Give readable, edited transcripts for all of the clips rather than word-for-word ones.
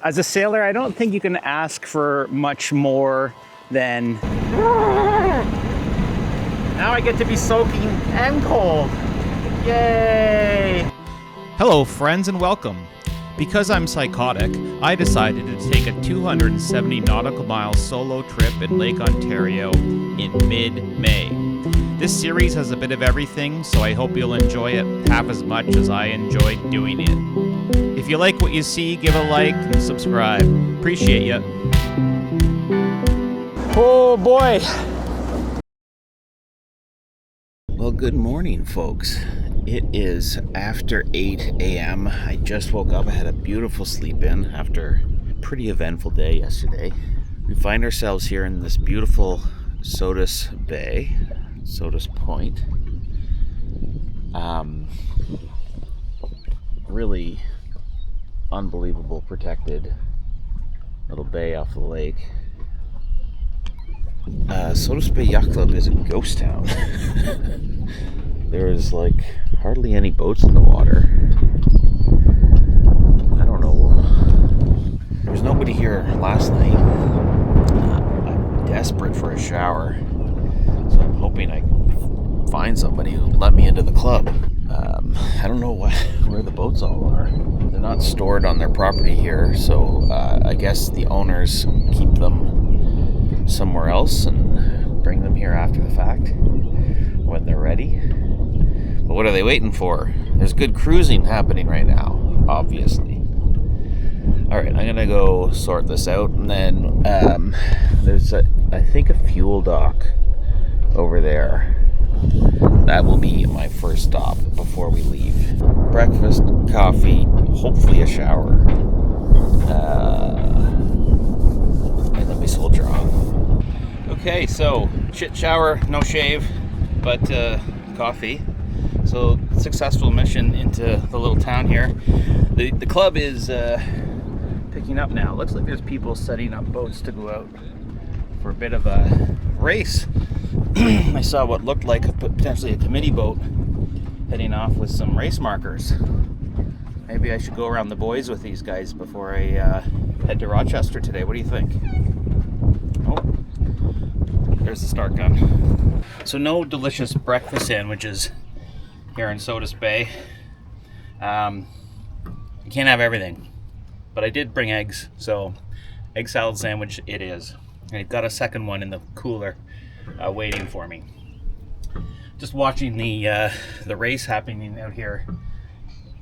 As a sailor, I don't think you can ask for much more than... Now I get to be soaking and cold. Yay! Hello friends and welcome. Because I'm psychotic, I decided to take a 270 nautical mile solo trip in Lake Ontario in mid-May. This series has a bit of everything, so I hope you'll enjoy it half as much as I enjoyed doing it. If you like what you see, give a like and subscribe. Appreciate ya. Oh boy! Well, good morning, folks. It is after 8 a.m. I just woke up. I had a beautiful sleep in after a pretty eventful day yesterday. We find ourselves here in this beautiful Sodus Bay, Sodus Point. Really unbelievable protected little bay off the lake. Sodus Bay Yacht Club is a ghost town. There's like hardly any boats in the water. I don't know. There's nobody here last night. I'm desperate for a shower, so I'm hoping I can find somebody who'll let me into the club. I don't know where the boats all are. They're not stored on their property here, so I guess the owners keep them somewhere else and bring them here after the fact when they're ready. But what are they waiting for? There's good cruising happening right now, obviously. Alright, I'm gonna go sort this out, and then there's I think a fuel dock over there. That will be my first stop before we leave. Breakfast, coffee, hopefully a shower. And then we soldier on. Okay, so shit shower, no shave, but coffee. So successful mission into the little town here. The club is picking up now. Looks like there's people setting up boats to go out for a bit of a race. I saw what looked like potentially a committee boat heading off with some race markers. Maybe I should go around the boys with these guys before I head to Rochester today. What do you think? Oh, there's the start gun. So no delicious breakfast sandwiches here in Sodus Bay. You can't have everything, but I did bring eggs, so egg salad sandwich it is. And I've got a second one in the cooler waiting for me. Just watching the race happening out here.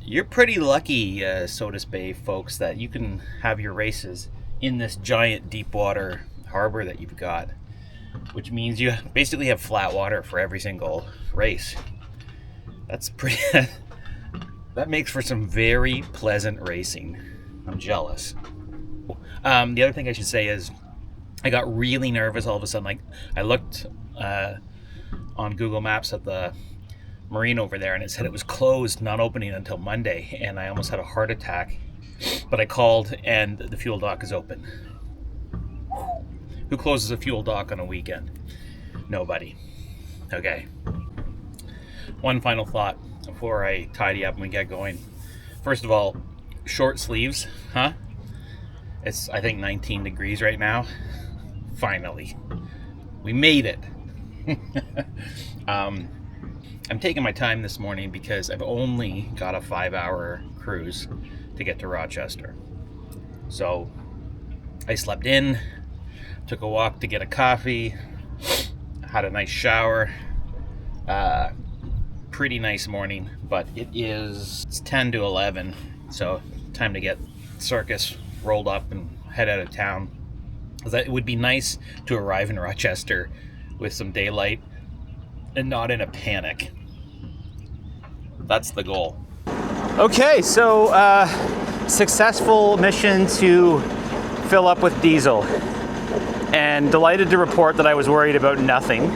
You're pretty lucky, Sodus Bay folks, that you can have your races in this giant deep water harbor that you've got, which means you basically have flat water for every single race. That's pretty. That makes for some very pleasant racing. I'm jealous. The other thing I should say is I got really nervous all of a sudden. Like, I looked on Google Maps at the marine over there, and it said it was closed, not opening until Monday, and I almost had a heart attack. But I called, and the fuel dock is open. Who closes a fuel dock on a weekend? Nobody. Okay. One final thought before I tidy up and we get going. First of all, short sleeves, huh? It's, I think, 19 degrees right now. Finally. We made it. I'm taking my time this morning because I've only got a 5-hour cruise to get to Rochester. So I slept in, took a walk to get a coffee, had a nice shower. Pretty nice morning, but it's 10 to 11, so time to get circus rolled up and head out of town. It would be nice to arrive in Rochester with some daylight and not in a panic. That's the goal. Okay, so successful mission to fill up with diesel, and delighted to report that I was worried about nothing.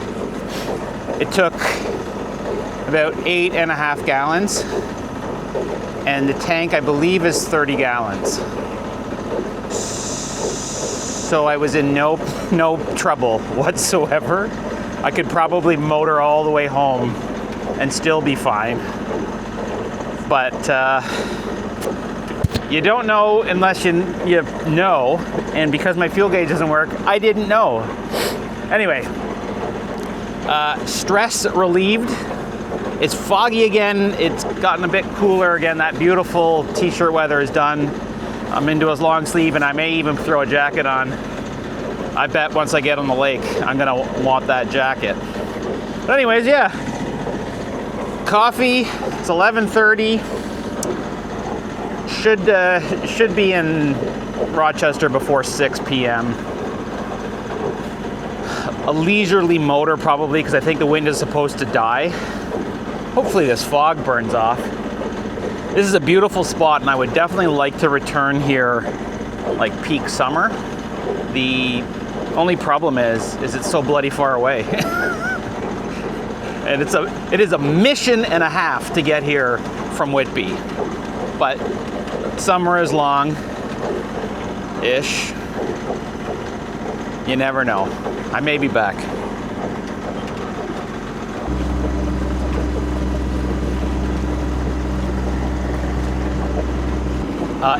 It took about 8.5 gallons, and the tank, I believe, is 30 gallons. So I was in no trouble whatsoever. I could probably motor all the way home and still be fine. But You don't know unless you know, and because my fuel gauge doesn't work, I didn't know. Anyway, stress relieved. It's foggy again. It's gotten a bit cooler again. That beautiful t-shirt weather is done. I'm into his long sleeve, and I may even throw a jacket on. I bet once I get on the lake, I'm gonna want that jacket. But anyways, yeah. Coffee, it's 11:30. Should be in Rochester before 6 p.m. A leisurely motor probably, because I think the wind is supposed to die. Hopefully this fog burns off. This is a beautiful spot, and I would definitely like to return here like peak summer. The only problem is it's so bloody far away. And it is a mission and a half to get here from Whitby. But summer is long-ish. You never know. I may be back.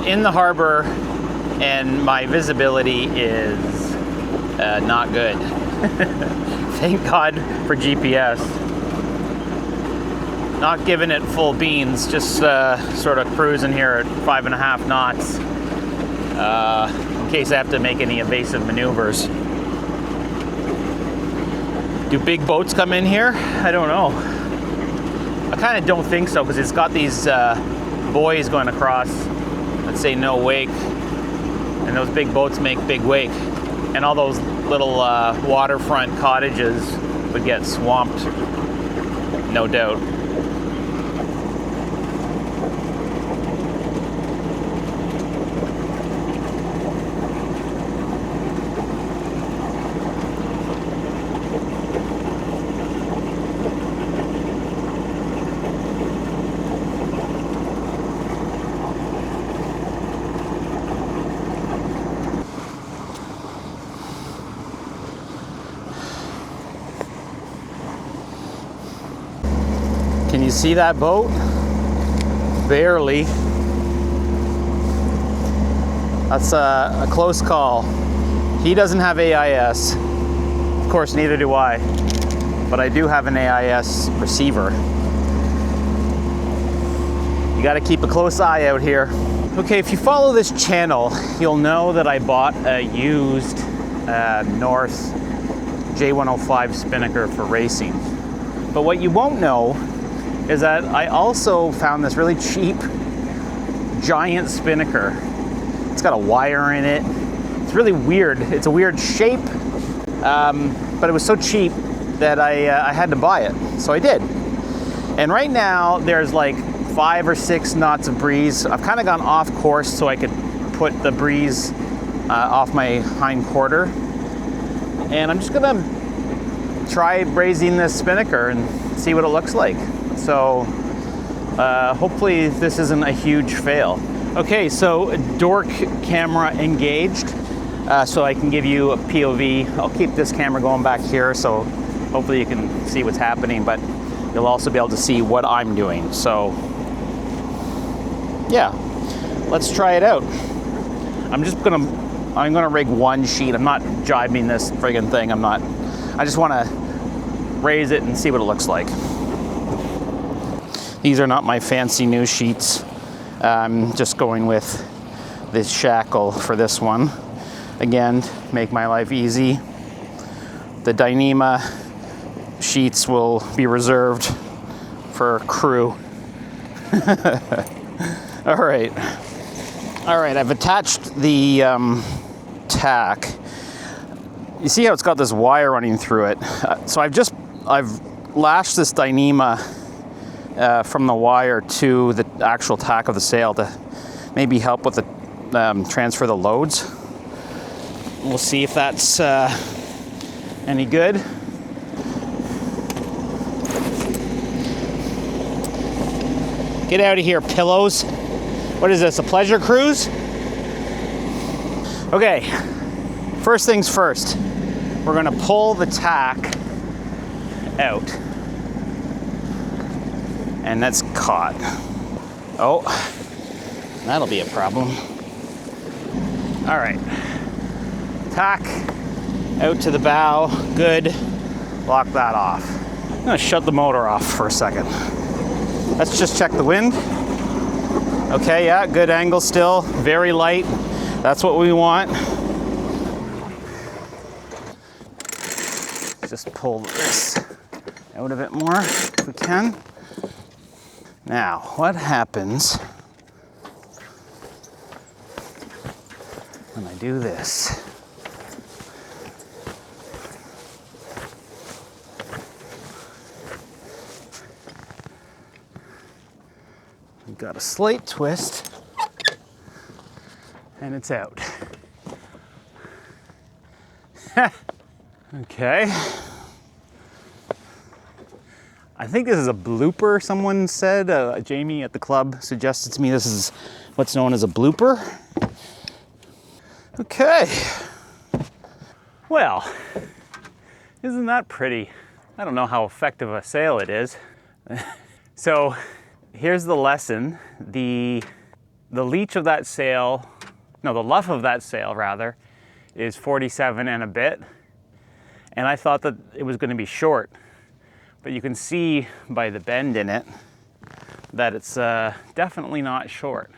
In the harbor, and my visibility is not good. Thank God for GPS. Not giving it full beans, just sort of cruising here at 5.5 knots in case I have to make any evasive maneuvers. Do big boats come in here? I don't know. I kind of don't think so, because it's got these buoys going across that say no wake, and those big boats make big wake, and all those little waterfront cottages would get swamped, no doubt. Can you see that boat? Barely. That's a close call. He doesn't have AIS. Of course, neither do I. But I do have an AIS receiver. You gotta keep a close eye out here. Okay, if you follow this channel, you'll know that I bought a used North J105 Spinnaker for racing. But what you won't know is that I also found this really cheap giant Spinnaker. It's got a wire in it. It's really weird. It's a weird shape, but it was so cheap that I had to buy it. So I did. And right now there's like 5 or 6 knots of breeze. I've kind of gone off course so I could put the breeze off my hind quarter. And I'm just gonna try raising this Spinnaker and see what it looks like. So hopefully this isn't a huge fail. Okay, so dork camera engaged, so I can give you a POV. I'll keep this camera going back here, so hopefully you can see what's happening, but you'll also be able to see what I'm doing. So yeah, let's try it out. I'm gonna rig one sheet. I'm not jibing this friggin' thing. I just wanna raise it and see what it looks like. These are not my fancy new sheets. I'm just going with this shackle for this one. Again, make my life easy. The Dyneema sheets will be reserved for crew. All right, I've attached the tack. You see how it's got this wire running through it? So I've lashed this Dyneema from the wire to the actual tack of the sail to maybe help with the transfer the loads. We'll see if that's any good. Get out of here, pillows. What is this, a pleasure cruise? Okay, first things first. We're gonna pull the tack out. And that's caught. Oh, That'll be a problem. All right. Tack out to the bow. Good. Lock that off. I'm gonna shut the motor off for a second. Let's just check the wind. Okay, yeah, good angle still. Very light. That's what we want. Just pull this out a bit more if we can. Now, what happens when I do this? We've got a slight twist, and it's out. Okay. I think this is a blooper, someone said. Jamie at the club suggested to me this is what's known as a blooper. Okay. Well, isn't that pretty? I don't know how effective a sail it is. So here's the lesson. The leach of that sail, no, the luff of that sail rather, is 47 and a bit. And I thought that it was going to be short. But you can see by the bend in it that it's definitely not short.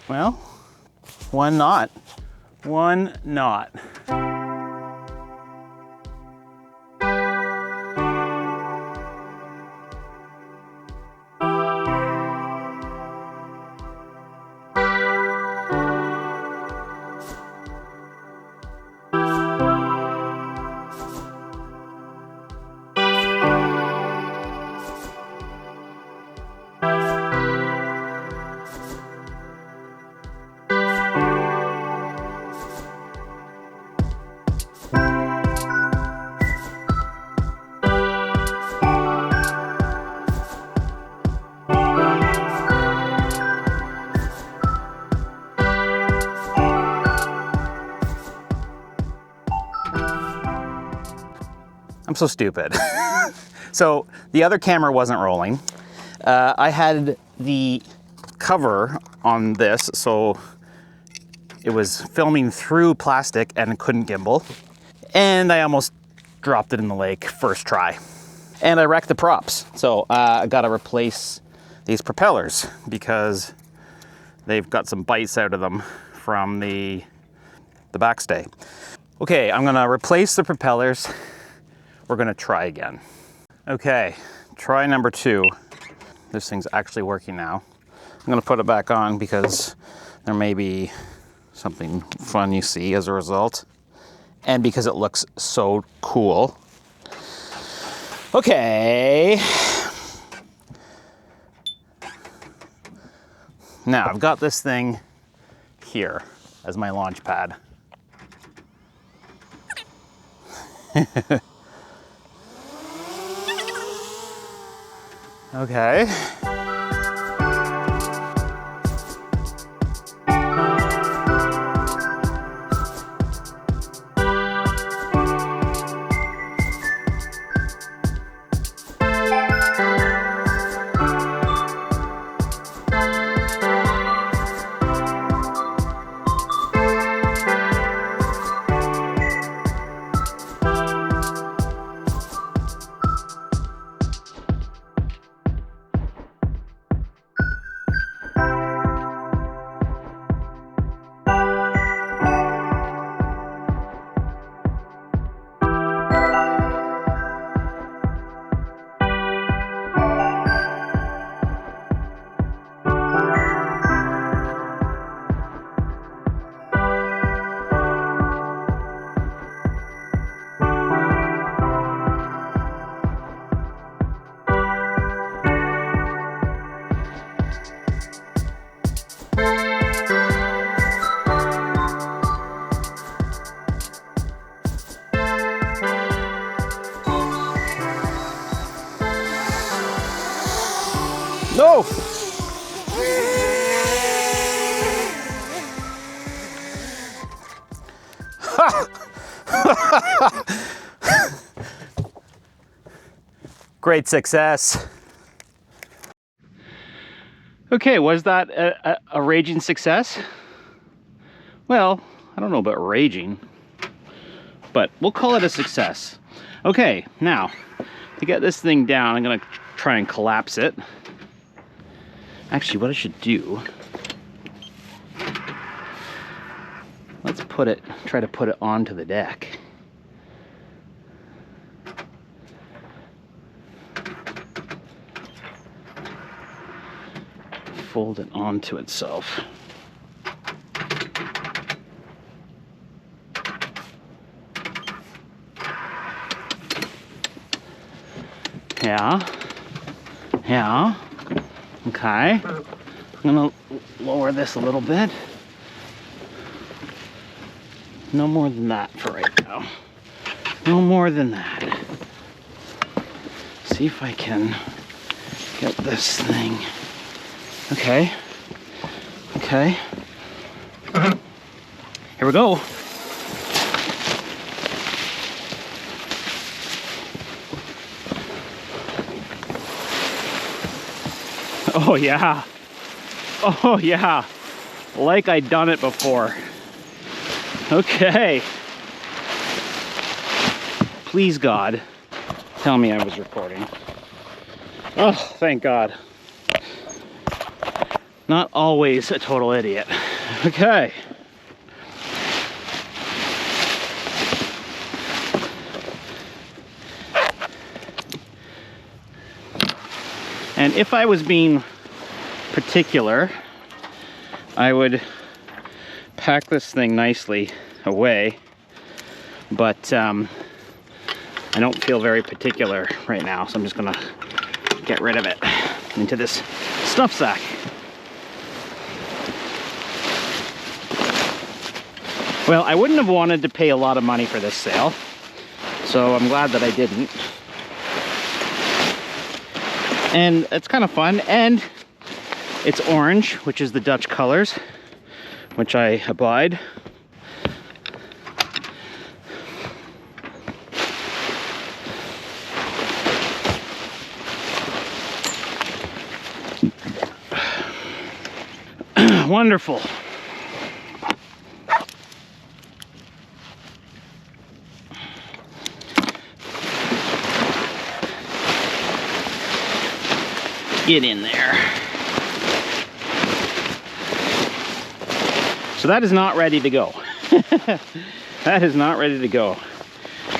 Well, one knot. One knot. I'm so stupid. So the other camera wasn't rolling. I had the cover on this, so it was filming through plastic and it couldn't gimbal. And I almost dropped it in the lake first try. And I wrecked the props. So I gotta replace these propellers because they've got some bites out of them from the backstay. Okay, I'm gonna replace the propellers. We're gonna try again. Okay, try number 2. This thing's actually working now. I'm gonna put it back on because there may be something fun you see as a result. And because it looks so cool. Okay. Now I've got this thing here as my launch pad. Okay. No! Great success. Okay, was that a raging success? Well, I don't know about raging, but we'll call it a success. Okay, now, to get this thing down, I'm gonna try and collapse it. Actually, what I should do, let's try to put it onto the deck. Fold it onto itself. Yeah. Okay. I'm gonna lower this a little bit. No more than that for right now. No more than that. See if I can get this thing. Okay. Here we go. Oh yeah, like I'd done it before. Okay, please God, tell me I was recording. Oh, thank God. Not always a total idiot. Okay. And if I was being particular, I would pack this thing nicely away, but I don't feel very particular right now, so I'm just gonna get rid of it into this stuff sack. Well, I wouldn't have wanted to pay a lot of money for this sail, so I'm glad that I didn't. And it's kind of fun, and it's orange, which is the Dutch colors, which I abide. Wonderful. Get in there. So that is not ready to go. That is not ready to go.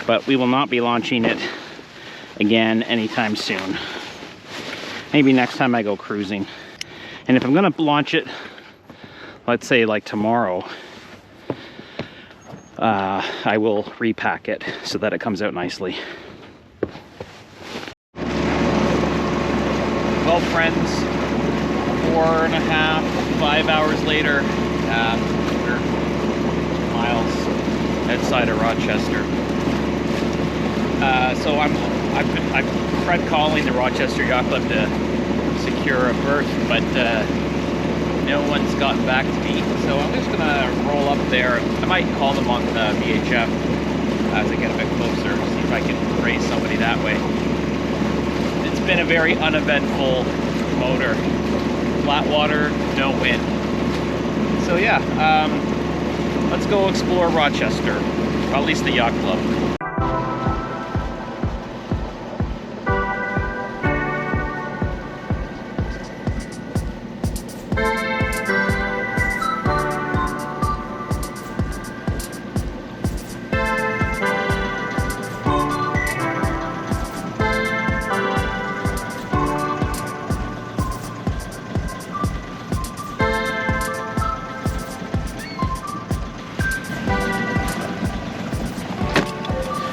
But we will not be launching it again anytime soon. Maybe next time I go cruising. And if I'm gonna launch it, let's say like tomorrow, I will repack it so that it comes out nicely. Well, friends, 4.5, 5 hours later, we're miles outside of Rochester. So I've tried calling the Rochester Yacht Club to secure a berth, but no one's gotten back to me. So I'm just gonna roll up there. I might call them on the VHF as I get a bit closer, see if I can raise somebody that way. It's been a very uneventful motor. Flat water, no wind. So yeah, let's go explore Rochester, or at least the yacht club.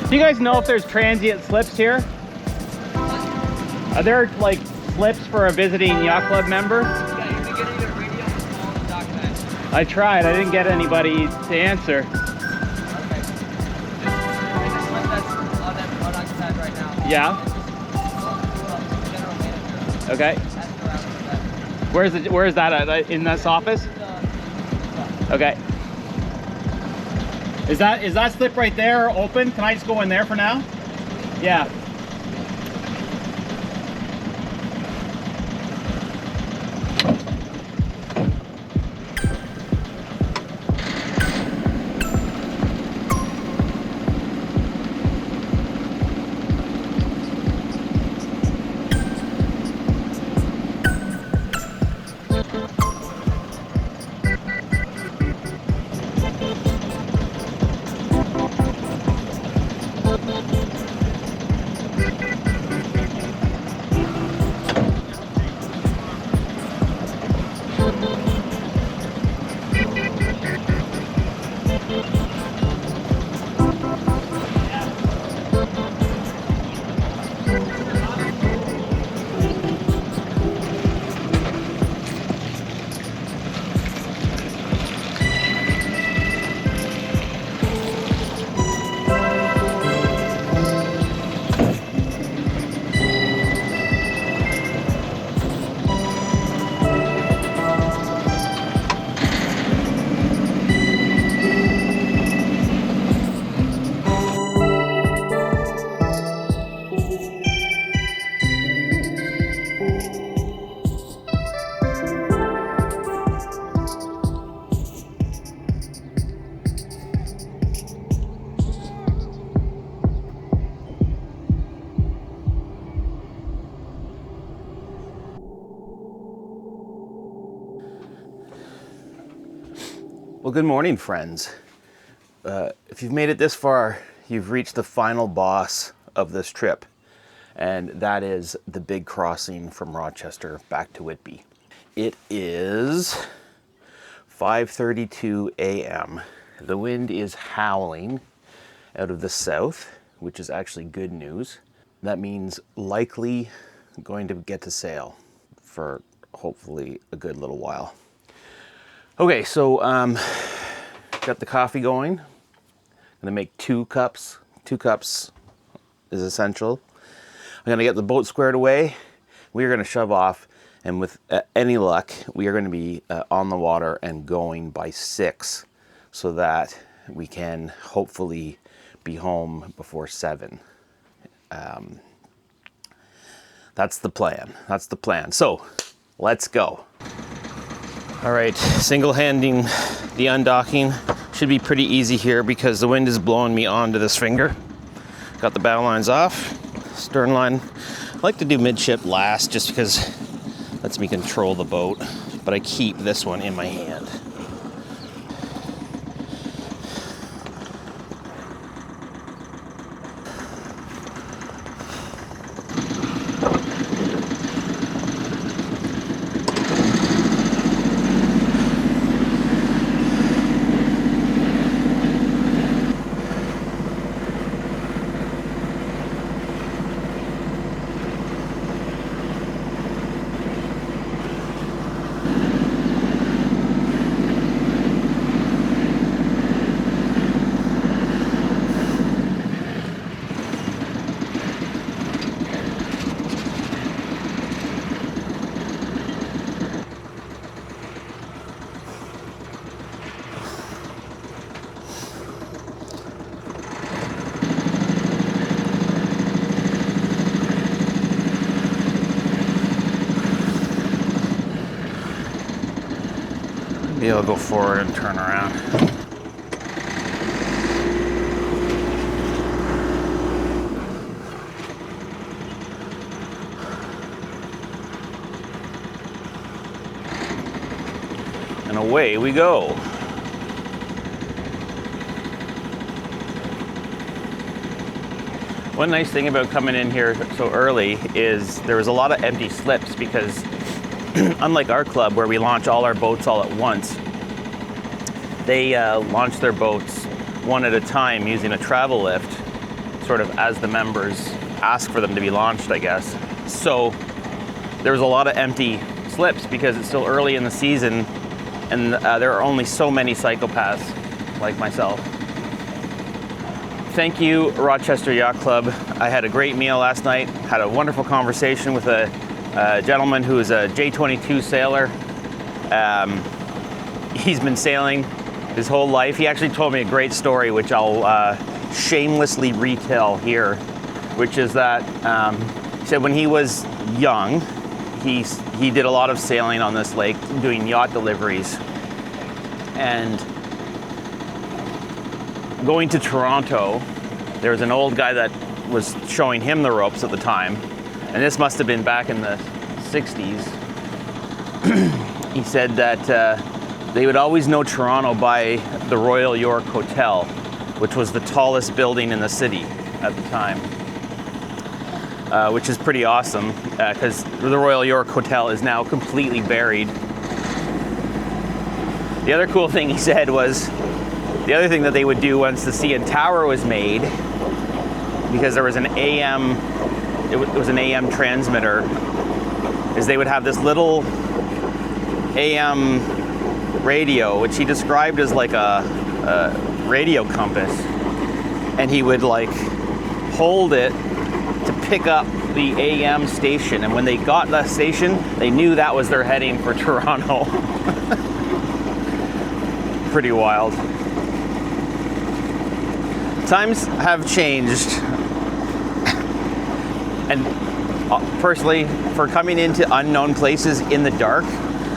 Do you guys know if there's transient slips here? Are there like slips for a visiting yacht club member? Yeah, you can get either radio call on the document. I tried, I didn't get anybody to answer. Okay. There's a slip that's on that unoccupied right now. Yeah, General manager. okay. Ask around for that. Where is that at? In this office? Okay. Is that slip right there open? Can I just go in there for now? Yeah. Well, good morning, friends. If you've made it this far, you've reached the final boss of this trip, and that is the big crossing from Rochester back to Whitby. It is 5:32 a.m. The wind is howling out of the south, which is actually good news. That means likely going to get to sail for hopefully a good little while. Okay, so got the coffee going. I'm gonna make 2 cups. 2 cups is essential. I'm gonna get the boat squared away. We are gonna shove off, and with any luck, we are gonna be on the water and going by 6, so that we can hopefully be home before 7. That's the plan. That's the plan. So let's go. All right, single-handing the undocking should be pretty easy here because the wind is blowing me onto this finger. Got the bow lines off, stern line. I like to do midship last just because it lets me control the boat, but I keep this one in my hand. Maybe I'll go forward and turn around. And away we go. One nice thing about coming in here so early is there was a lot of empty slips because unlike our club where we launch all our boats all at once, they launch their boats one at a time using a travel lift, sort of as the members ask for them to be launched, I guess. So there was a lot of empty slips because it's still early in the season and there are only so many psychopaths like myself. Thank you, Rochester Yacht Club. I had a great meal last night, had a wonderful conversation with a gentleman who is a J22 sailor. He's been sailing his whole life. He actually told me a great story, which I'll shamelessly retell here, which is that he said when he was young, he did a lot of sailing on this lake, doing yacht deliveries. And going to Toronto, there was an old guy that was showing him the ropes at the time. And this must have been back in the 60s. He said that they would always know Toronto by the Royal York Hotel, which was the tallest building in the city at the time, which is pretty awesome because the Royal York Hotel is now completely buried. The other cool thing he said was, the other thing that they would do once the CN Tower was made, because there was an AM, it was an AM transmitter, is they would have this little AM radio, which he described as like a radio compass, and he would like hold it to pick up the AM station, and when they got that station, they knew that was their heading for Toronto. Pretty wild. Times have changed, and personally, for coming into unknown places in the dark,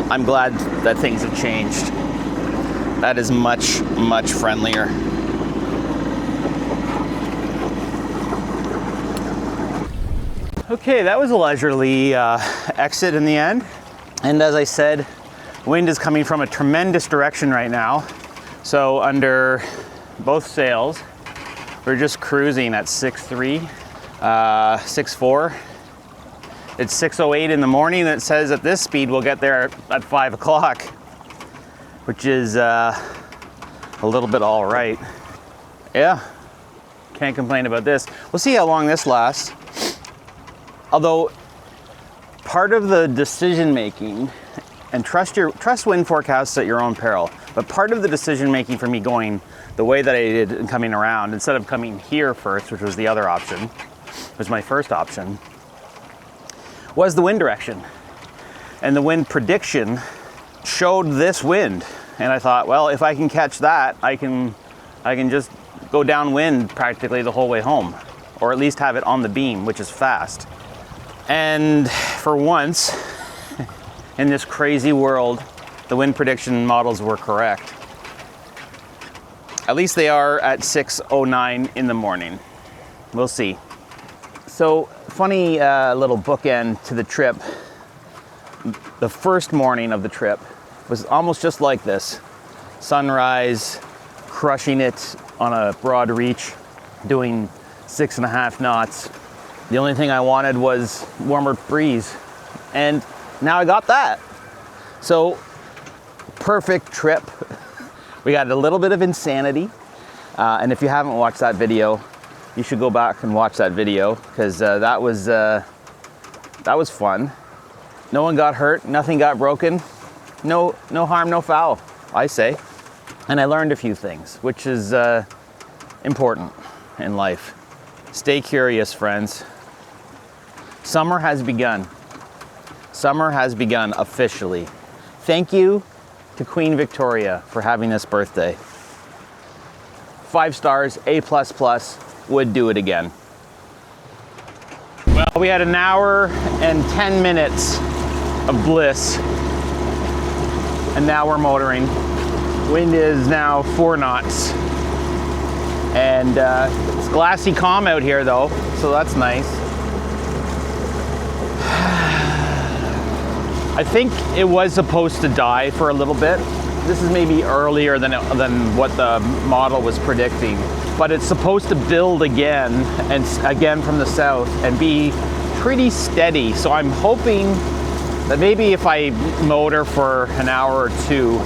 I'm glad that things have changed. That is much, much friendlier. Okay, that was a leisurely exit in the end. And as I said, wind is coming from a tremendous direction right now. So under both sails, we're just cruising at 6.3, 6.4. It's 6:08 in the morning, and it says at this speed we'll get there at 5 o'clock, which is a little bit all right. Yeah, can't complain about this. We'll see how long this lasts. Although part of the decision making, and trust wind forecasts at your own peril, but part of the decision making for me going the way that I did and coming around, instead of coming here first, which was the other option, was my first option, was the wind direction. And the wind prediction showed this wind. And I thought, well, if I can catch that, I can just go downwind practically the whole way home, or at least have it on the beam, which is fast. And for once, in this crazy world, the wind prediction models were correct. At least they are at 6:09 in the morning. We'll see. So, funny little bookend to the trip. The first morning of the trip was almost just like this. Sunrise, crushing it on a broad reach, doing 6.5 knots. The only thing I wanted was warmer breeze. And now I got that. So, perfect trip. We got a little bit of insanity. And if you haven't watched that video, you should go back and watch that video, because that was fun. No one got hurt, nothing got broken. No harm, no foul, I say. And I learned a few things, which is important in life. Stay curious, friends. Summer has begun. Summer has begun officially. Thank you to Queen Victoria for having this birthday. 5 stars, A++, would do it again. Well, we had an hour and 10 minutes of bliss, and now we're motoring. Wind is now 4 knots, and it's glassy calm out here though, so that's nice. I think it was supposed to die for a little bit. This is maybe earlier than what the model was predicting, but it's supposed to build again and again from the south and be pretty steady. So I'm hoping that maybe if I motor for an hour or two,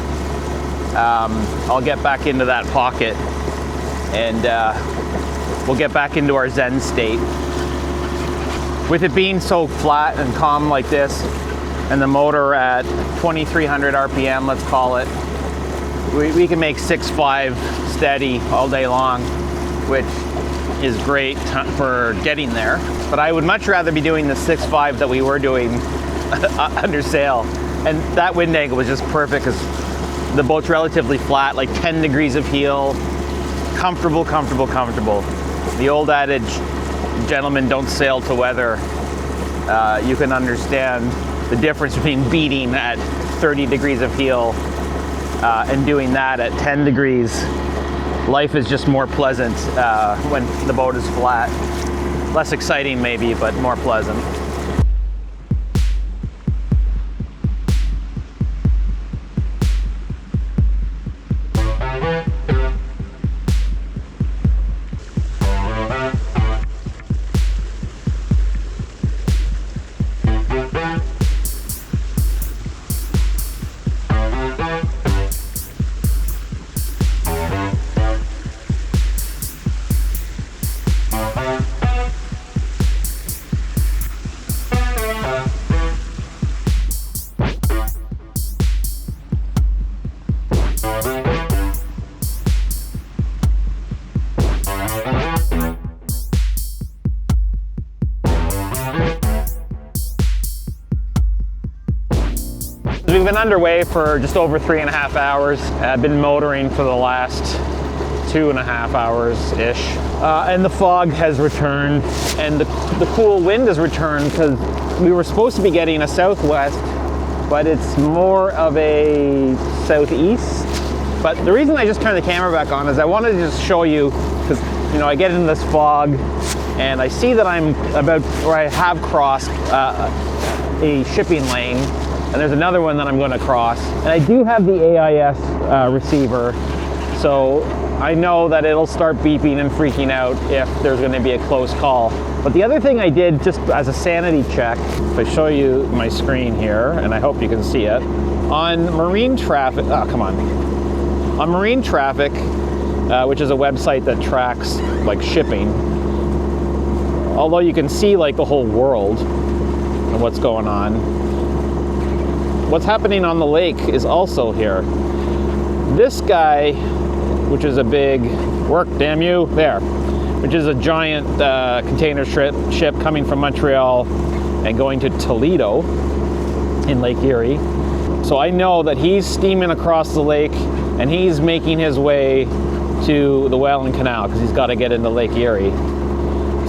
I'll get back into that pocket, and we'll get back into our Zen state. With it being so flat and calm like this, and the motor at 2,300 RPM, let's call it, we can make 6.5 steady all day long, which is great for getting there. But I would much rather be doing the 6.5 that we were doing under sail. And that wind angle was just perfect because the boat's relatively flat, like 10 degrees of heel, comfortable, comfortable, comfortable. The old adage, gentlemen don't sail to weather. You can understand the difference between beating at 30 degrees of heel and doing that at 10 degrees. Life is just more pleasant when the boat is flat. Less exciting maybe, but more pleasant. We've been underway for just over 3.5 hours. I've been motoring for the last 2.5 hours-ish. And the fog has returned, and the cool wind has returned, because we were supposed to be getting a southwest, but it's more of a southeast. But the reason I just turned the camera back on is I wanted to just show you, because I get into this fog, and I see that I'm about, or I have crossed a shipping lane, and there's another one that I'm going to cross. And I do have the AIS receiver, So I know that it'll start beeping and freaking out if there's going to be a close call. But the other thing I did, just as a sanity check, if I show you my screen here, and I hope you can see it, on Marine Traffic, on Marine Traffic, which is a website that tracks like shipping, although you can see like the whole world and what's going on, what's happening on the lake is also here. This guy, which is a big work, damn you, there, which is a giant container ship coming from Montreal and going to Toledo in Lake Erie. So I know that he's steaming across the lake and he's making his way to the Welland Canal because he's got to get into Lake Erie.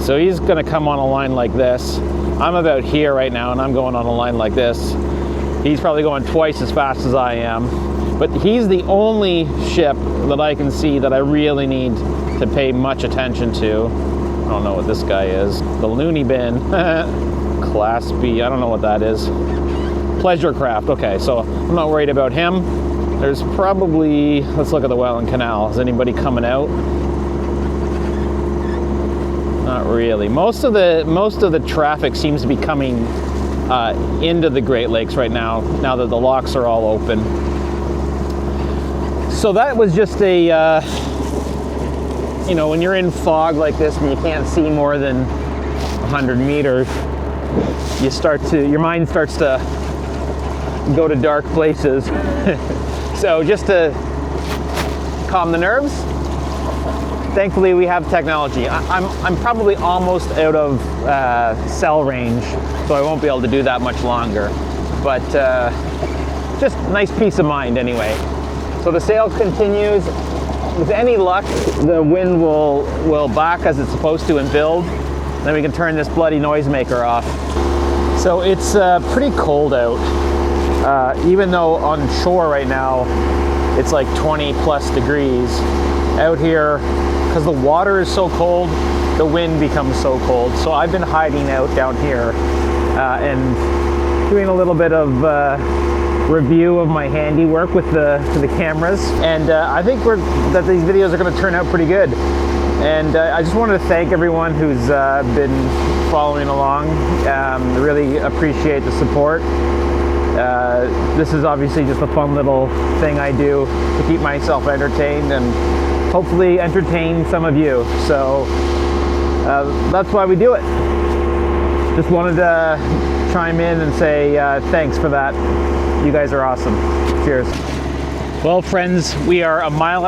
So he's going to come on a line like this. I'm about here right now and I'm going on a line like this. He's probably going twice as fast as I am. But he's the only ship that I can see that I really need to pay much attention to. I don't know what this guy is. The Looney Bin. Class B. I don't know what that is. Pleasure craft. Okay, so I'm not worried about him. There's probably, let's look at the Welland Canal. Is anybody coming out? Not really. Most of the traffic seems to be coming into the Great Lakes right now that the locks are all open. So that was just a, you know, when you're in fog like this and you can't see more than 100 meters, your mind starts to go to dark places. So just to calm the nerves, thankfully we have technology. I'm probably almost out of cell range, so I won't be able to do that much longer. But just nice peace of mind anyway. So the sail continues. With any luck, the wind will back as it's supposed to and build. Then we can turn this bloody noisemaker off. So it's pretty cold out. Even though on shore right now, it's like 20 plus degrees. Out here, because the water is so cold, the wind becomes so cold. So I've been hiding out down here and doing a little bit of review of my handiwork with the cameras, and I think that these videos are going to turn out pretty good. And I just wanted to thank everyone who's been following along. Really appreciate the support. This is obviously just a fun little thing I do to keep myself entertained and hopefully entertain some of you. So that's why we do it. Just wanted to chime in and say thanks for that. You guys are awesome. Cheers. Well, friends, we are 1.5 miles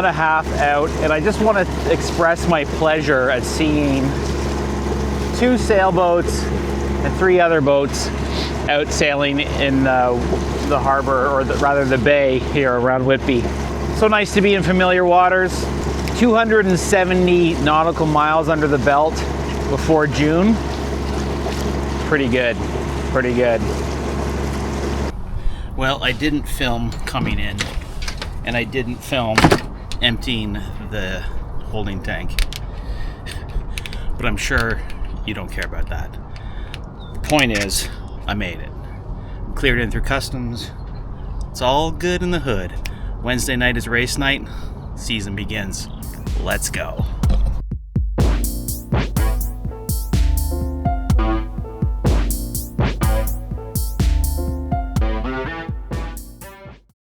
out, and I just want to express my pleasure at seeing 2 sailboats and 3 other boats out sailing in the harbor, or rather the bay here around Whitby. So nice to be in familiar waters. 270 nautical miles under the belt before June. Pretty good, pretty good. Well, I didn't film coming in, and I didn't film emptying the holding tank. But I'm sure you don't care about that. The point is, I made it. Cleared in through customs. It's all good in the hood. Wednesday night is race night. Season begins. Let's go.